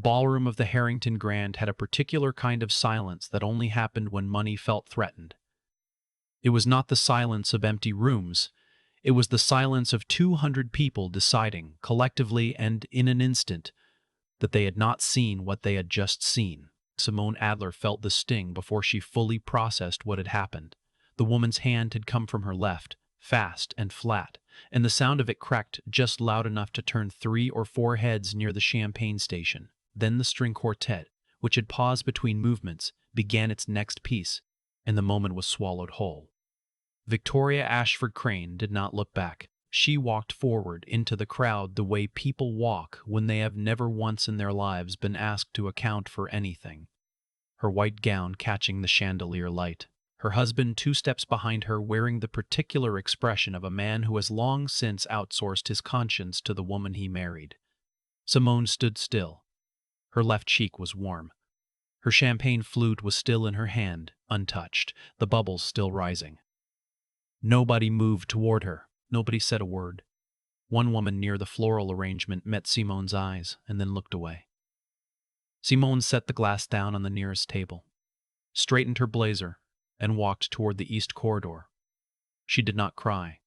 ballroom of the Harrington Grand had a particular kind of silence that only happened when money felt threatened. It was not the silence of empty rooms. It was the silence of 200 people deciding, collectively and in an instant, that they had not seen what they had just seen. Simone Adler felt the sting before she fully processed what had happened. The woman's hand had come from her left, fast and flat, and the sound of it cracked just loud enough to turn 3 or 4 heads near the champagne station. Then the string quartet, which had paused between movements, began its next piece, and the moment was swallowed whole. Victoria Ashford Crane did not look back. She walked forward into the crowd the way people walk when they have never once in their lives been asked to account for anything. Her white gown catching the chandelier light. Her husband 2 steps behind her, wearing the particular expression of a man who has long since outsourced his conscience to the woman he married. Simone stood still. Her left cheek was warm. Her champagne flute was still in her hand, untouched, the bubbles still rising. Nobody moved toward her. Nobody said a word. One woman near the floral arrangement met Simone's eyes and then looked away. Simone set the glass down on the nearest table, straightened her blazer, and walked toward the east corridor. She did not cry.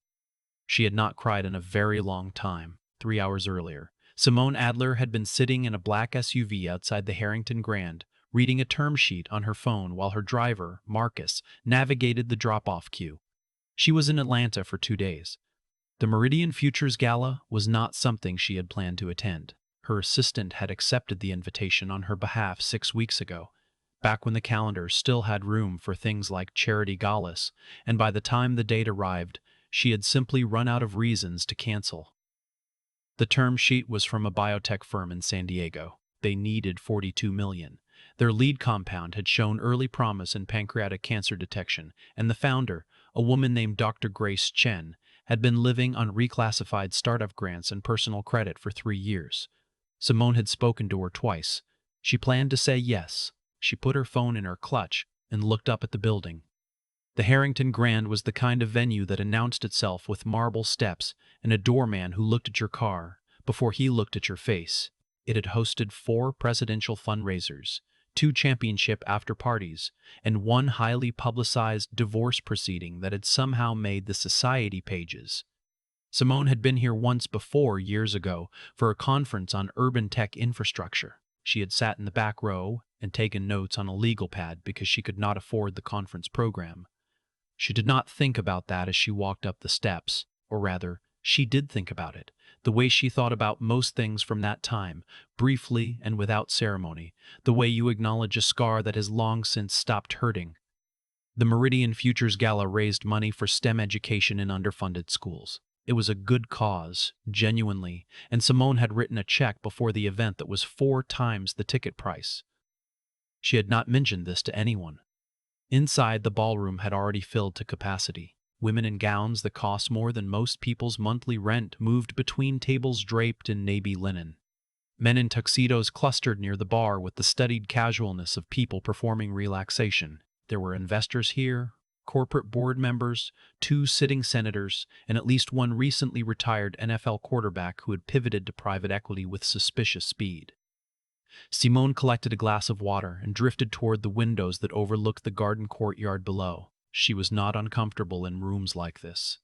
She had not cried in a very long time. 3 hours earlier, Simone Adler had been sitting in a black SUV outside the Harrington Grand, reading a term sheet on her phone while her driver, Marcus, navigated the drop-off queue. She was in Atlanta for 2 days. The Meridian Futures Gala was not something she had planned to attend. Her assistant had accepted the invitation on her behalf 6 weeks ago, back when the calendar still had room for things like charity galas, and by the time the date arrived, she had simply run out of reasons to cancel. The term sheet was from a biotech firm in San Diego. They needed $42 million. Their lead compound had shown early promise in pancreatic cancer detection, and the founder, a woman named Dr. Grace Chen, had been living on reclassified startup grants and personal credit for 3 years. Simone had spoken to her twice. She planned to say yes. She put her phone in her clutch and looked up at the building. The Harrington Grand was the kind of venue that announced itself with marble steps and a doorman who looked at your car before he looked at your face. It had hosted 4 presidential fundraisers, 2 championship after-parties, and 1 highly publicized divorce proceeding that had somehow made the society pages. Simone had been here once before, years ago, for a conference on urban tech infrastructure. She had sat in the back row and taken notes on a legal pad because she could not afford the conference program. She did not think about that as she walked up the steps, or rather, she did think about it, the way she thought about most things from that time, briefly and without ceremony, the way you acknowledge a scar that has long since stopped hurting. The Meridian Futures Gala raised money for STEM education in underfunded schools. It was a good cause, genuinely, and Simone had written a check before the event that was 4 times the ticket price. She had not mentioned this to anyone. Inside, the ballroom had already filled to capacity. Women in gowns that cost more than most people's monthly rent moved between tables draped in navy linen. Men in tuxedos clustered near the bar with the studied casualness of people performing relaxation. There were investors here, corporate board members, 2 sitting senators, and at least 1 recently retired NFL quarterback who had pivoted to private equity with suspicious speed. Simone collected a glass of water and drifted toward the windows that overlooked the garden courtyard below. She was not uncomfortable in rooms like this.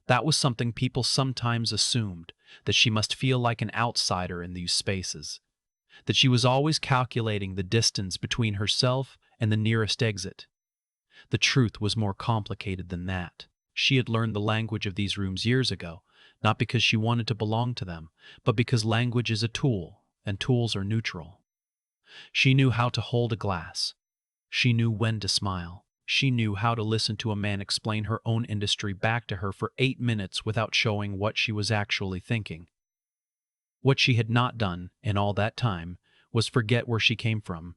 That was something people sometimes assumed, that she must feel like an outsider in these spaces, that she was always calculating the distance between herself and the nearest exit. The truth was more complicated than that. She had learned the language of these rooms years ago, not because she wanted to belong to them, but because language is a tool, and tools are neutral. She knew how to hold a glass. She knew when to smile. She knew how to listen to a man explain her own industry back to her for 8 minutes without showing what she was actually thinking. What she had not done in all that time was forget where she came from.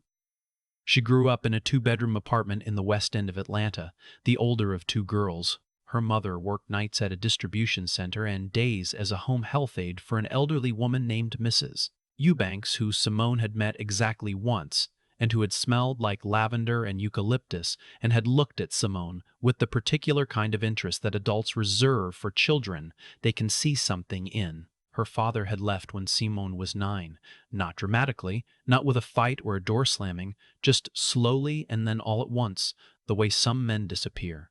She grew up in a 2-bedroom apartment in the West End of Atlanta, the older of 2 girls. Her mother worked nights at a distribution center and days as a home health aide for an elderly woman named Mrs. Eubanks, who Simone had met exactly once, and who had smelled like lavender and eucalyptus and had looked at Simone with the particular kind of interest that adults reserve for children they can see something in. Her father had left when Simone was 9, not dramatically, not with a fight or a door slamming, just slowly and then all at once, the way some men disappear.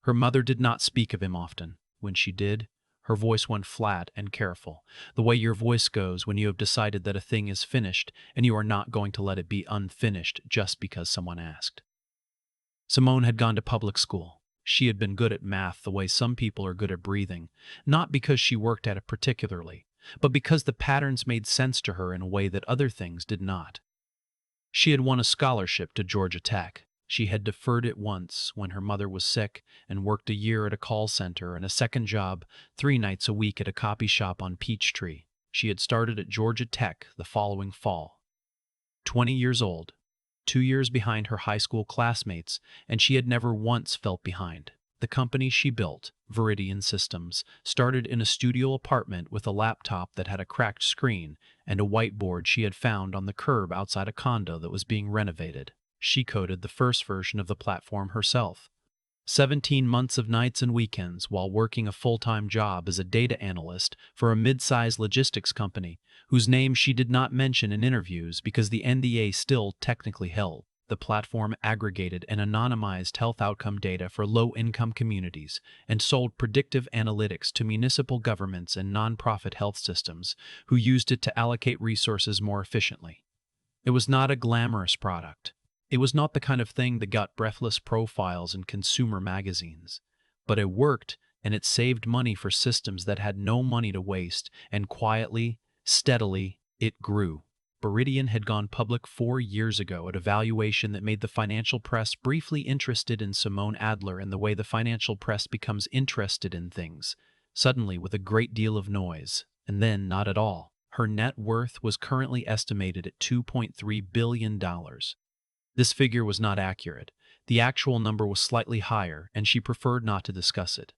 Her mother did not speak of him often. When she did, her voice went flat and careful, the way your voice goes when you have decided that a thing is finished and you are not going to let it be unfinished just because someone asked. Simone had gone to public school. She had been good at math the way some people are good at breathing, not because she worked at it particularly, but because the patterns made sense to her in a way that other things did not. She had won a scholarship to Georgia Tech. She had deferred it once when her mother was sick and worked a year at a call center and a second job 3 nights a week at a copy shop on Peachtree. She had started at Georgia Tech the following fall. 20 years old, 2 years behind her high school classmates, and she had never once felt behind. The company she built, Viridian Systems, started in a studio apartment with a laptop that had a cracked screen and a whiteboard she had found on the curb outside a condo that was being renovated. She coded the first version of the platform herself. 17 months of nights and weekends while working a full-time job as a data analyst for a mid-sized logistics company, whose name she did not mention in interviews because the NDA still technically held. The platform aggregated and anonymized health outcome data for low-income communities and sold predictive analytics to municipal governments and nonprofit health systems who used it to allocate resources more efficiently. It was not a glamorous product. It was not the kind of thing that got breathless profiles in consumer magazines. But it worked, and it saved money for systems that had no money to waste, and quietly, steadily, it grew. Viridian had gone public 4 years ago at a valuation that made the financial press briefly interested in Simone Adler in the way the financial press becomes interested in things, suddenly with a great deal of noise, and then not at all. Her net worth was currently estimated at $2.3 billion. This figure was not accurate. The actual number was slightly higher, and she preferred not to discuss it.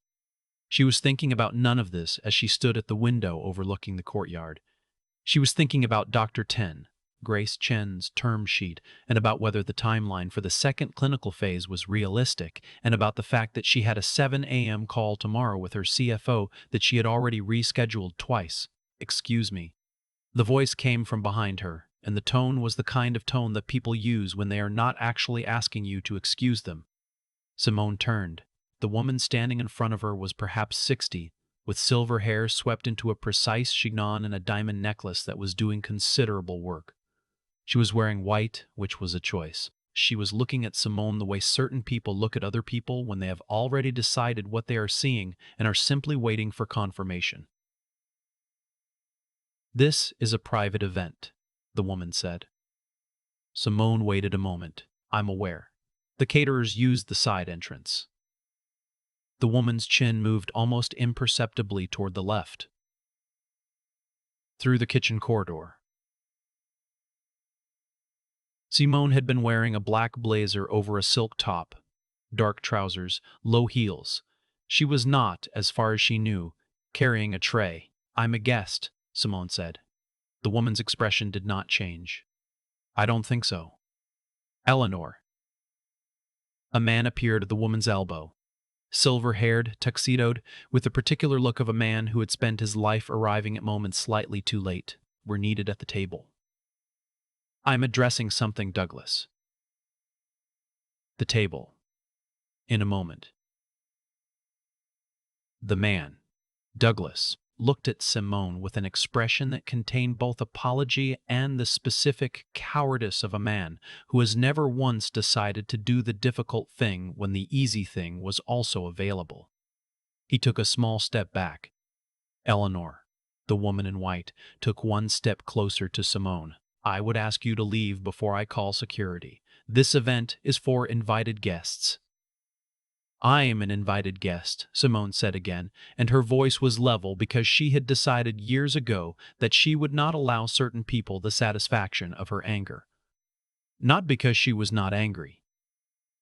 She was thinking about none of this as she stood at the window overlooking the courtyard. She was thinking about Dr. Ten, Grace Chen's term sheet, and about whether the timeline for the second clinical phase was realistic, and about the fact that she had a 7 a.m. call tomorrow with her CFO that she had already rescheduled twice. "Excuse me." The voice came from behind her, and the tone was the kind of tone that people use when they are not actually asking you to excuse them. Simone turned. The woman standing in front of her was perhaps 60, with silver hair swept into a precise chignon and a diamond necklace that was doing considerable work. She was wearing white, which was a choice. She was looking at Simone the way certain people look at other people when they have already decided what they are seeing and are simply waiting for confirmation. "This is a private event," the woman said. Simone waited a moment. "I'm aware. The caterers used the side entrance." The woman's chin moved almost imperceptibly toward the left. "Through the kitchen corridor." Simone had been wearing a black blazer over a silk top, dark trousers, low heels. She was not, as far as she knew, carrying a tray. "I'm a guest," Simone said. The woman's expression did not change. "I don't think so." "Eleanor." A man appeared at the woman's elbow. Silver-haired, tuxedoed, with the particular look of a man who had spent his life arriving at moments slightly too late, were needed at the table. "I'm addressing something, Douglas." The table. "In a moment." The man, Douglas, looked at Simone with an expression that contained both apology and the specific cowardice of a man who has never once decided to do the difficult thing when the easy thing was also available. He took a small step back. Eleanor, the woman in white, took one step closer to Simone. "I would ask you to leave before I call security. This event is for invited guests." "I am an invited guest," Simone said again, and her voice was level because she had decided years ago that she would not allow certain people the satisfaction of her anger. Not because she was not angry.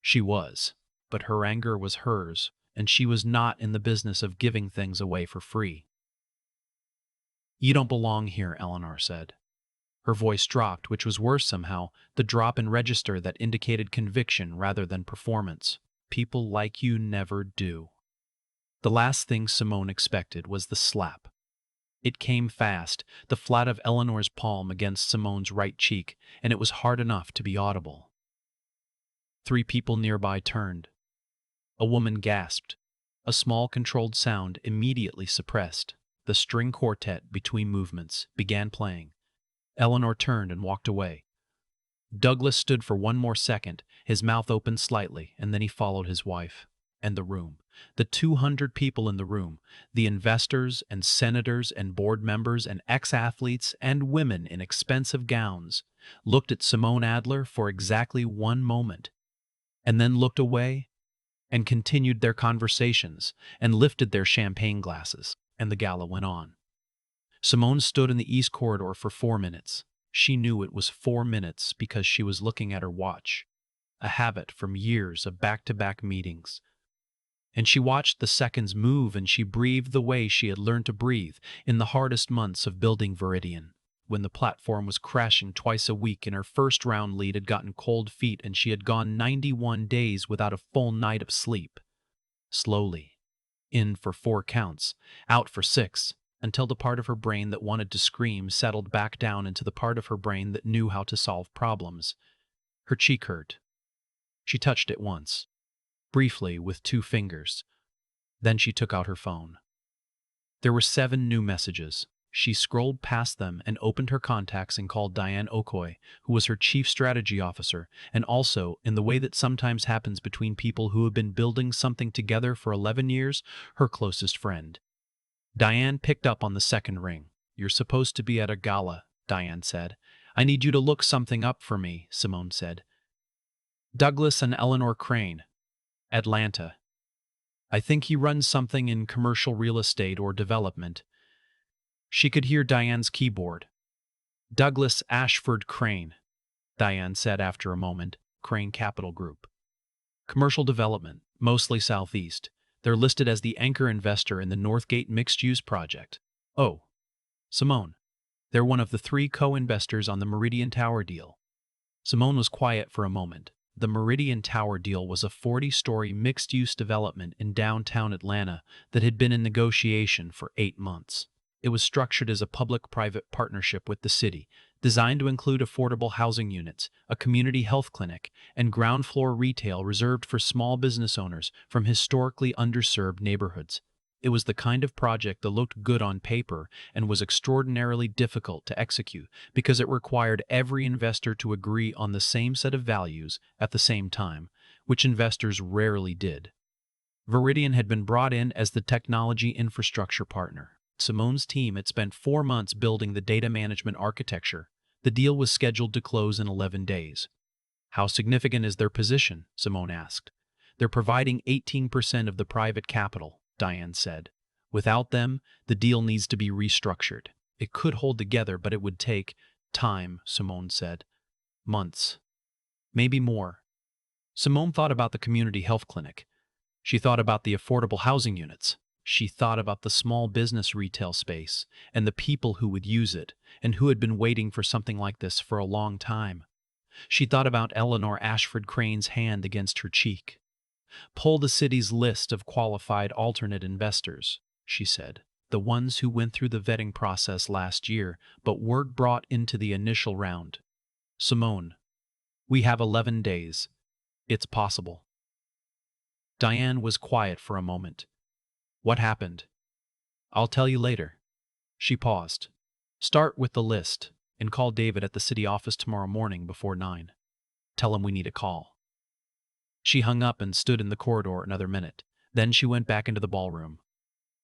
She was, but her anger was hers, and she was not in the business of giving things away for free. "You don't belong here," Eleanor said. Her voice dropped, which was worse somehow, the drop in register that indicated conviction rather than performance. "People like you never do." The last thing Simone expected was the slap. It came fast, the flat of Eleanor's palm against Simone's right cheek, and it was hard enough to be audible. 3 people nearby turned. A woman gasped. A small controlled sound immediately suppressed. The string quartet, between movements, began playing. Eleanor turned and walked away. Douglas stood for one more second, his mouth opened slightly, and then he followed his wife. And the room. The 200 people in the room, the investors and senators and board members and ex-athletes and women in expensive gowns, looked at Simone Adler for exactly one moment, and then looked away and continued their conversations and lifted their champagne glasses, and the gala went on. Simone stood in the east corridor for 4 minutes. She knew it was 4 minutes because she was looking at her watch, a habit from years of back-to-back meetings. And she watched the seconds move, and she breathed the way she had learned to breathe in the hardest months of building Viridian, when the platform was crashing twice a week and her first-round lead had gotten cold feet and she had gone 91 days without a full night of sleep. Slowly. In for 4 counts, out for 6, until the part of her brain that wanted to scream settled back down into the part of her brain that knew how to solve problems. Her cheek hurt. She touched it once, briefly with 2 fingers. Then she took out her phone. There were 7 new messages. She scrolled past them and opened her contacts and called Diane Okoye, who was her chief strategy officer, and also, in the way that sometimes happens between people who have been building something together for 11 years, her closest friend. Diane picked up on the second ring. "You're supposed to be at a gala," Diane said. "I need you to look something up for me," Simone said. "Douglas and Eleanor Crane. Atlanta. I think he runs something in commercial real estate or development." She could hear Diane's keyboard. "Douglas Ashford Crane," Diane said after a moment. "Crane Capital Group. Commercial development, mostly southeast. They're listed as the anchor investor in the Northgate mixed-use project." "Oh, Simone. They're one of the 3 co-investors on the Meridian Tower deal." Simone was quiet for a moment. The Meridian Tower deal was a 40-story mixed-use development in downtown Atlanta that had been in negotiation for 8 months. It was structured as a public-private partnership with the city, designed to include affordable housing units, a community health clinic, and ground-floor retail reserved for small business owners from historically underserved neighborhoods. It was the kind of project that looked good on paper and was extraordinarily difficult to execute because it required every investor to agree on the same set of values at the same time, which investors rarely did. Viridian had been brought in as the technology infrastructure partner. Simone's team had spent 4 months building the data management architecture. The deal was scheduled to close in 11 days. "How significant is their position?" Simone asked. "They're providing 18% of the private capital," Diane said. "Without them, the deal needs to be restructured. It could hold together, but it would take time," Simone said. "Months. Maybe more." Simone thought about the community health clinic. She thought about the affordable housing units. She thought about the small business retail space and the people who would use it and who had been waiting for something like this for a long time. She thought about Eleanor Ashford Crane's hand against her cheek. "Pull the city's list of qualified alternate investors," she said. "The ones who went through the vetting process last year but weren't brought into the initial round." "Simone, we have 11 days. It's possible." Diane was quiet for a moment. "What happened?" "I'll tell you later." She paused. "Start with the list and call David at the city office tomorrow morning before 9. Tell him we need a call." She hung up and stood in the corridor another minute. Then she went back into the ballroom.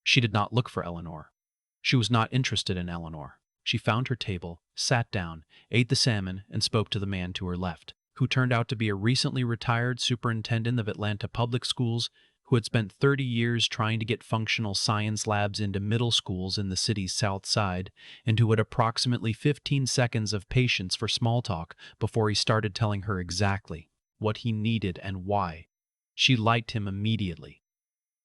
She did not look for Eleanor. She was not interested in Eleanor. She found her table, sat down, ate the salmon, and spoke to the man to her left, who turned out to be a recently retired superintendent of Atlanta public schools who had spent 30 years trying to get functional science labs into middle schools in the city's south side, and who had approximately 15 seconds of patience for small talk before he started telling her exactly what he needed and why. She liked him immediately.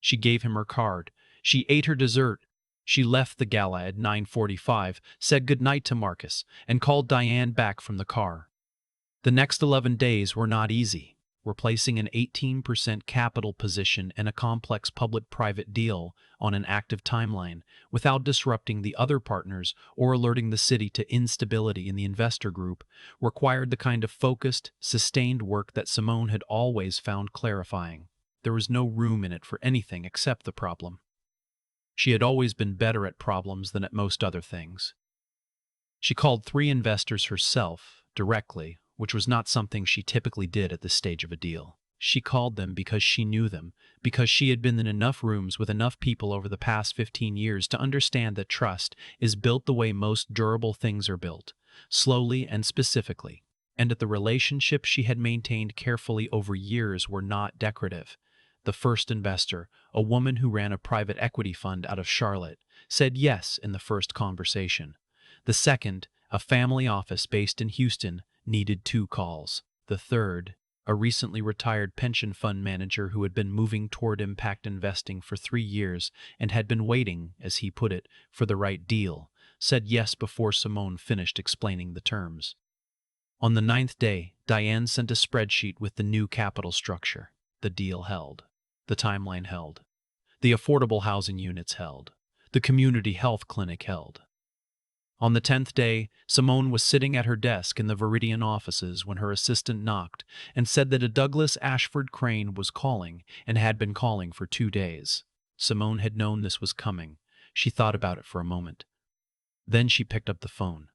She gave him her card. She ate her dessert. She left the gala at 9:45, said goodnight to Marcus, and called Diane back from the car. The next 11 days were not easy. replacing an 18% capital position in a complex public-private deal on an active timeline without disrupting the other partners or alerting the city to instability in the investor group required the kind of focused, sustained work that Simone had always found clarifying. There was no room in it for anything except the problem. She had always been better at problems than at most other things. She called 3 investors herself, directly, which was not something she typically did at this stage of a deal. She called them because she knew them, because she had been in enough rooms with enough people over the past 15 years to understand that trust is built the way most durable things are built, slowly and specifically, and that the relationships she had maintained carefully over years were not decorative. The first investor, a woman who ran a private equity fund out of Charlotte, said yes in the first conversation. The second, a family office based in Houston, needed 2 calls. The third, a recently retired pension fund manager who had been moving toward impact investing for 3 years and had been waiting, as he put it, for the right deal, said yes before Simone finished explaining the terms. On the 9th day, Diane sent a spreadsheet with the new capital structure. The deal held. The timeline held. The affordable housing units held. The community health clinic held. On the 10th day, Simone was sitting at her desk in the Viridian offices when her assistant knocked and said that a Douglas Ashford Crane was calling and had been calling for 2 days. Simone had known this was coming. She thought about it for a moment. Then she picked up the phone.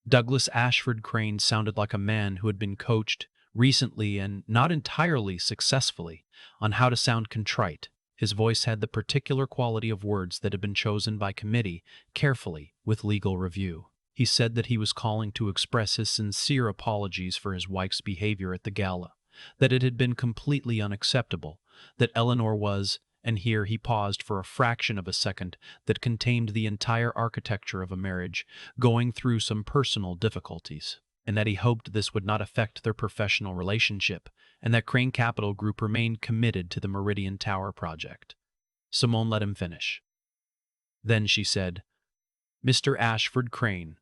Douglas Ashford Crane sounded like a man who had been coached, recently and not entirely successfully, on how to sound contrite. His voice had the particular quality of words that had been chosen by committee, carefully, with legal review. He said that he was calling to express his sincere apologies for his wife's behavior at the gala, that it had been completely unacceptable, that Eleanor was, and here he paused for a fraction of a second that contained the entire architecture of a marriage, going through some personal difficulties, and that he hoped this would not affect their professional relationship, and that Crane Capital Group remained committed to the Meridian Tower project. Simone let him finish. Then she said, "Mr. Ashford Crane,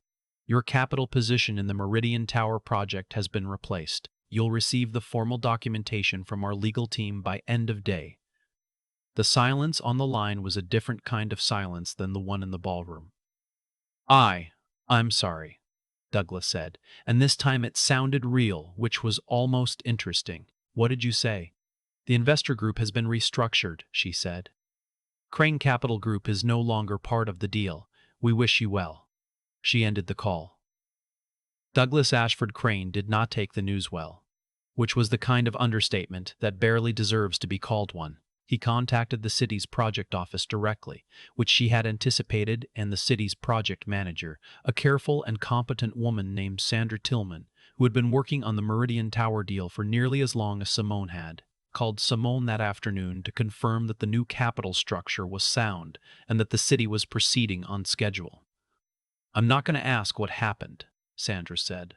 your capital position in the Meridian Tower project has been replaced. You'll receive the formal documentation from our legal team by end of day." The silence on the line was a different kind of silence than the one in the ballroom. I'm sorry," Douglas said, and this time it sounded real, which was almost interesting. "What did you say?" "The investor group has been restructured," she said. "Crane Capital Group is no longer part of the deal. We wish you well." She ended the call. Douglas Ashford Crane did not take the news well, which was the kind of understatement that barely deserves to be called one. He contacted the city's project office directly, which she had anticipated, and the city's project manager, a careful and competent woman named Sandra Tillman, who had been working on the Meridian Tower deal for nearly as long as Simone had, called Simone that afternoon to confirm that the new capital structure was sound and that the city was proceeding on schedule. "I'm not going to ask what happened," Sandra said.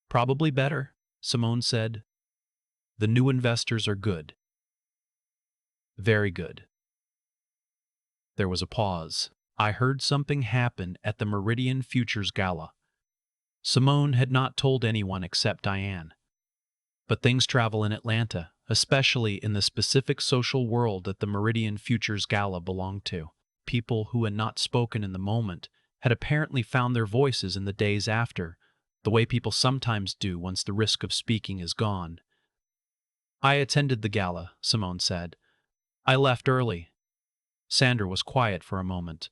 "Probably better," Simone said. "The new investors are good. Very good." There was a pause. "I heard something happen at the Meridian Futures Gala." Simone had not told anyone except Diane. But things travel in Atlanta, especially in the specific social world that the Meridian Futures Gala belonged to. People who had not spoken in the moment had apparently found their voices in the days after, the way people sometimes do once the risk of speaking is gone. "I attended the gala," Simone said. "I left early." Sandra was quiet for a moment.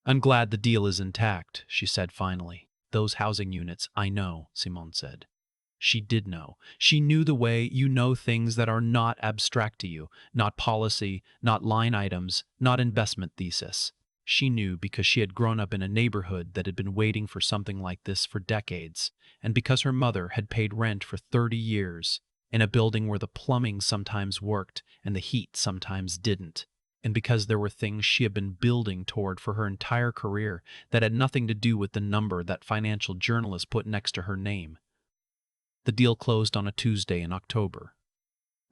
"I'm glad the deal is intact," she said finally. "Those housing units, I know," Simone said. She did know. She knew the way you know things that are not abstract to you, not policy, not line items, not investment thesis. She knew because she had grown up in a neighborhood that had been waiting for something like this for decades, and because her mother had paid rent for 30 years in a building where the plumbing sometimes worked and the heat sometimes didn't, and because there were things she had been building toward for her entire career that had nothing to do with the number that financial journalists put next to her name. The deal closed on a Tuesday in October.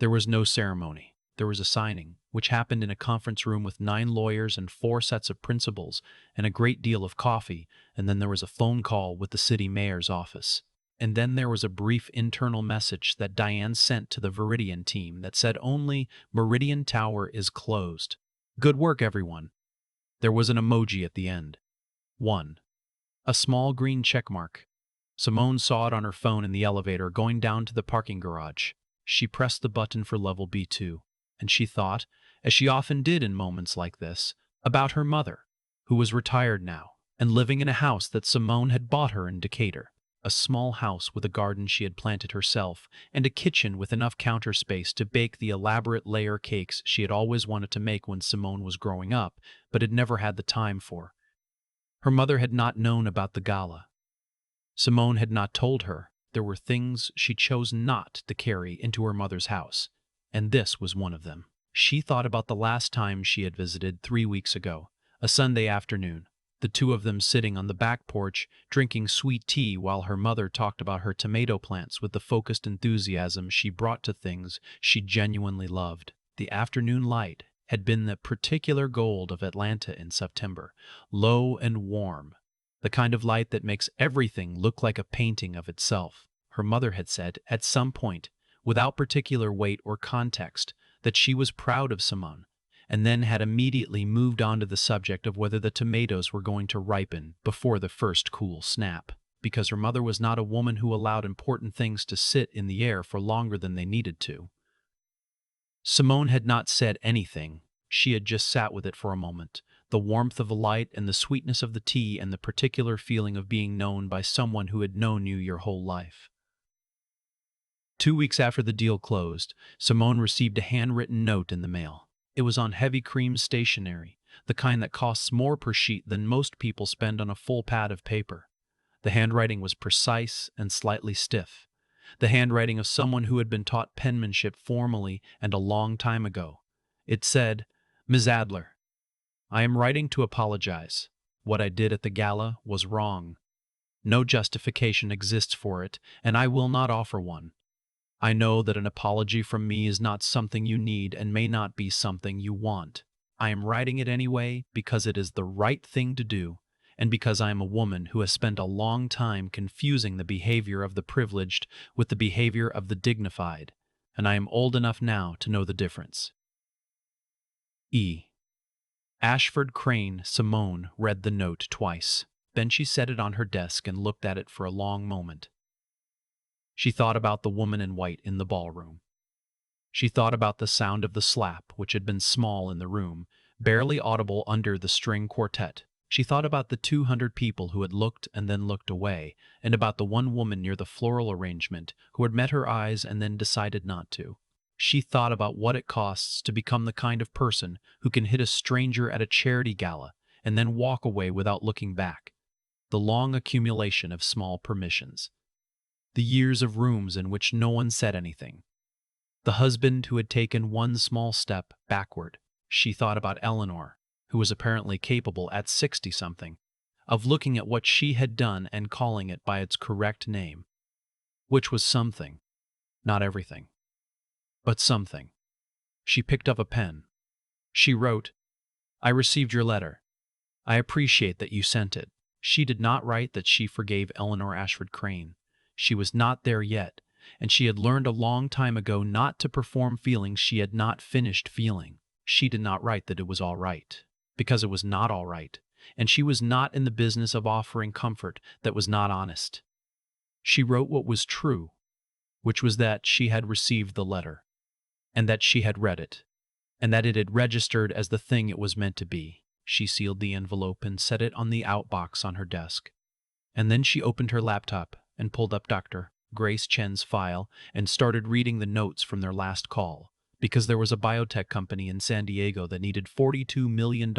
There was no ceremony. There was a signing, which happened in a conference room with 9 lawyers and 4 sets of principals and a great deal of coffee, and then there was a phone call with the city mayor's office. And then there was a brief internal message that Diane sent to the Viridian team that said only, "Meridian Tower is closed. Good work, everyone." There was an emoji at the end. 1. A small green check mark. Simone saw it on her phone in the elevator going down to the parking garage. She pressed the button for level B2, and she thought, as she often did in moments like this, about her mother, who was retired now, and living in a house that Simone had bought her in Decatur. A small house with a garden she had planted herself, and a kitchen with enough counter space to bake the elaborate layer cakes she had always wanted to make when Simone was growing up, but had never had the time for. Her mother had not known about the gala. Simone had not told her there were things she chose not to carry into her mother's house, and this was one of them. She thought about the last time she had visited 3 weeks ago, a Sunday afternoon, the two of them sitting on the back porch drinking sweet tea while her mother talked about her tomato plants with the focused enthusiasm she brought to things she genuinely loved. The afternoon light had been the particular gold of Atlanta in September, low and warm, the kind of light that makes everything look like a painting of itself. Her mother had said, at some point, without particular weight or context, that she was proud of Simone, and then had immediately moved on to the subject of whether the tomatoes were going to ripen before the first cool snap, because her mother was not a woman who allowed important things to sit in the air for longer than they needed to. Simone had not said anything. She had just sat with it for a moment, the warmth of the light and the sweetness of the tea and the particular feeling of being known by someone who had known you your whole life. 2 weeks after the deal closed, Simone received a handwritten note in the mail. It was on heavy cream stationery, the kind that costs more per sheet than most people spend on a full pad of paper. The handwriting was precise and slightly stiff, the handwriting of someone who had been taught penmanship formally and a long time ago. It said, "Ms. Adler, I am writing to apologize. What I did at the gala was wrong. No justification exists for it, and I will not offer one. I know that an apology from me is not something you need and may not be something you want. I am writing it anyway because it is the right thing to do, and because I am a woman who has spent a long time confusing the behavior of the privileged with the behavior of the dignified, and I am old enough now to know the difference." E. Ashford Crane. Simone read the note twice. Then she set it on her desk and looked at it for a long moment. She thought about the woman in white in the ballroom. She thought about the sound of the slap, which had been small in the room, barely audible under the string quartet. She thought about the 200 people who had looked and then looked away, and about the one woman near the floral arrangement who had met her eyes and then decided not to. She thought about what it costs to become the kind of person who can hit a stranger at a charity gala and then walk away without looking back. The long accumulation of small permissions. The years of rooms in which no one said anything. The husband who had taken one small step backward. She thought about Eleanor, who was apparently capable at 60-something, of looking at what she had done and calling it by its correct name, which was something, not everything, but something. She picked up a pen. She wrote, "I received your letter. I appreciate that you sent it." She did not write that she forgave Eleanor Ashford Crane. She was not there yet, and she had learned a long time ago not to perform feelings she had not finished feeling. She did not write that it was all right, because it was not all right, and she was not in the business of offering comfort that was not honest. She wrote what was true, which was that she had received the letter, and that she had read it, and that it had registered as the thing it was meant to be. She sealed the envelope and set it on the outbox on her desk. And then she opened her laptop and pulled up Dr. Grace Chen's file and started reading the notes from their last call, because there was a biotech company in San Diego that needed $42 million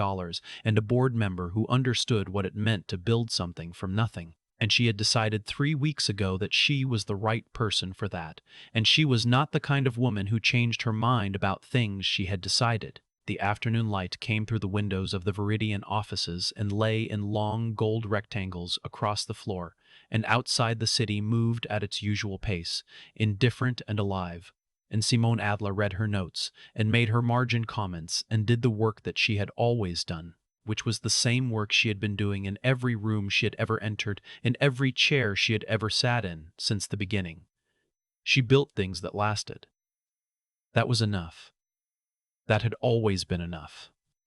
and a board member who understood what it meant to build something from nothing. And she had decided 3 weeks ago that she was the right person for that, and she was not the kind of woman who changed her mind about things she had decided. The afternoon light came through the windows of the Viridian offices and lay in long gold rectangles across the floor, and outside the city moved at its usual pace, indifferent and alive. And Simone Adler read her notes and made her margin comments and did the work that she had always done. which was the same work she had been doing in every room she had ever entered, in every chair she had ever sat in since the beginning. She built things that lasted. That was enough. That had always been enough.